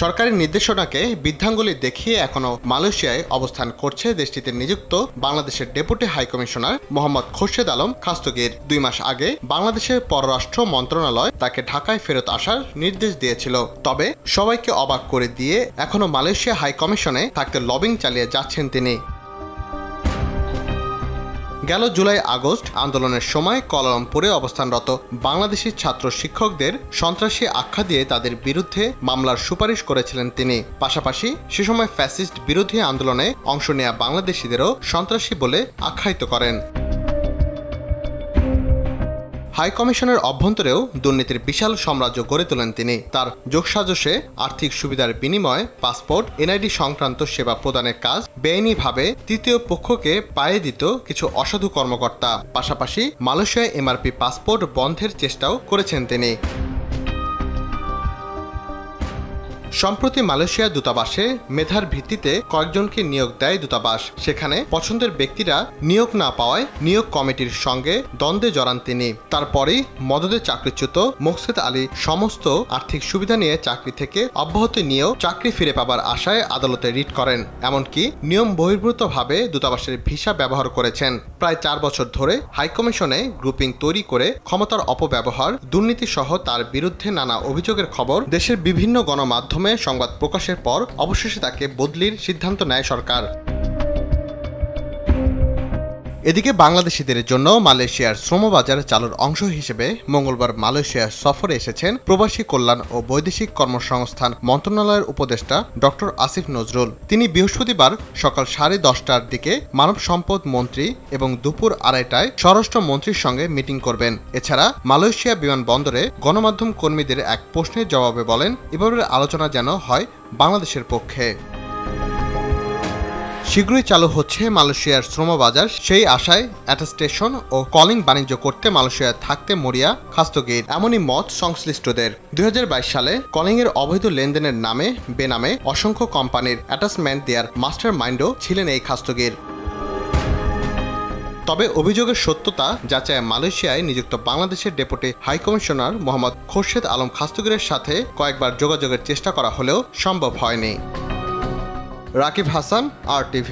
সরকারি নির্দেশনাকে বৃদ্ধাঙ্গুলি দেখিয়ে এখনো মালয়েশিয়ায় অবস্থান করছে দেশটিতে নিযুক্ত বাংলাদেশের ডেপুটি হাইকমিশনার মোহাম্মদ খোরশেদ আলম খাস্তগীর। 2 মাস আগে বাংলাদেশের পররাষ্ট্র মন্ত্রণালয় তাকে ঢাকায় ফেরত আসার নির্দেশ দিয়েছিল। তবে সবাইকে অবাক করে দিয়ে এখনো মালয়েশিয়া হাইকমিশনে থাকতে লবিং চালিয়ে যাচ্ছেন তিনি। গেল জুলাই আগস্ট আন্দোলনের সময় কুয়ালালামপুরে অবস্থানরত বাংলাদেশি ছাত্র শিক্ষকদের সন্ত্রাসী আখ্যা দিয়ে তাদের বিরুদ্ধে মামলার সুপারিশ করেছিলেন তিনি। পাশাপাশি সে সময় ফ্যাসিস্ট বিরোধী আন্দোলনে অংশ নেয়া বাংলাদেশিদেরও সন্ত্রাসী বলে আখ্যায়িত করেন। হাইকমিশনের অভ্যন্তরেও দুর্নীতির বিশাল সাম্রাজ্য গড়ে তোলেন তিনি। তার যোগসাজশে আর্থিক সুবিধার বিনিময়ে পাসপোর্ট, এনআইডি সংক্রান্ত সেবা প্রদানের কাজ বেআইনিভাবে তৃতীয় পক্ষকে পায়ে দিত কিছু অসাধু কর্মকর্তা। পাশাপাশি মালয়েশিয়ায় এমআরপি পাসপোর্ট বন্ধের চেষ্টাও করেছেন তিনি। সম্প্রতি মালয়েশিয়া দূতাবাসে মেধার ভিত্তিতে কয়েকজনকে নিয়োগ দেয় দূতাবাস। সেখানে পছন্দের ব্যক্তিরা নিয়োগ না পাওয়ায় নিয়োগ কমিটির সঙ্গে দ্বন্দ্বে জড়ান তিনি। তারপরেই মদদে চাকরিচ্যুত মোকসেদ আলী সমস্ত আর্থিক সুবিধা নিয়ে চাকরি থেকে অব্যাহতি নিয়েও চাকরি ফিরে পাবার আশায় আদালতে রিট করেন। এমনকি নিয়ম বহির্ভূতভাবে দূতাবাসের ভিসা ব্যবহার করেছেন। প্রায় 4 বছর ধরে হাইকমিশনে গ্রুপিং তৈরি করে ক্ষমতার অপব্যবহার, দুর্নীতি সহ তার বিরুদ্ধে নানা অভিযোগের খবর দেশের বিভিন্ন গণমাধ্যমে সংবাদ প্রকাশের পর অবশেষে তাকে বদলির সিদ্ধান্ত নেয় সরকার। এদিকে বাংলাদেশিদের জন্য মালয়েশিয়ার শ্রমবাজার চালুর অংশ হিসেবে মঙ্গলবার মালয়েশিয়া সফরে এসেছেন প্রবাসী কল্যাণ ও বৈদেশিক কর্মসংস্থান মন্ত্রণালয়ের উপদেষ্টা ডক্টর আসিফ নজরুল। তিনি বৃহস্পতিবার সকাল 10:30টার দিকে মানব সম্পদ মন্ত্রী এবং দুপুর 2:30টায় স্বরাষ্ট্র মন্ত্রীর সঙ্গে মিটিং করবেন। এছাড়া মালয়েশিয়া বিমানবন্দরে গণমাধ্যম কর্মীদের এক প্রশ্নের জবাবে বলেন, এভাবে আলোচনা যেন হয় বাংলাদেশের পক্ষে। শীঘ্রই চালু হচ্ছে মালয়েশিয়ার শ্রমবাজার, সেই আশায় অ্যাটাস্টেশন ও কলিং বাণিজ্য করতে মালয়েশিয়ায় থাকতে মরিয়া খাস্তগীর। এমনই মত সংশ্লিষ্টদের। 2022 সালে কলিংয়ের অবৈধ লেনদেনের নামে বেনামে অসংখ্য কোম্পানির অ্যাটাচমেন্ট দেওয়ার মাস্টার মাইন্ডও ছিলেন এই খাস্তগীর। তবে অভিযোগের সত্যতা যাচাইয়ে মালয়েশিয়ায় নিযুক্ত বাংলাদেশের ডেপুটি হাইকমিশনার মোহাম্মদ খোরশেদ আলম খাস্তগীরের সাথে কয়েকবার যোগাযোগের চেষ্টা করা হলেও সম্ভব হয়নি। রাকিব হাসান, RTV।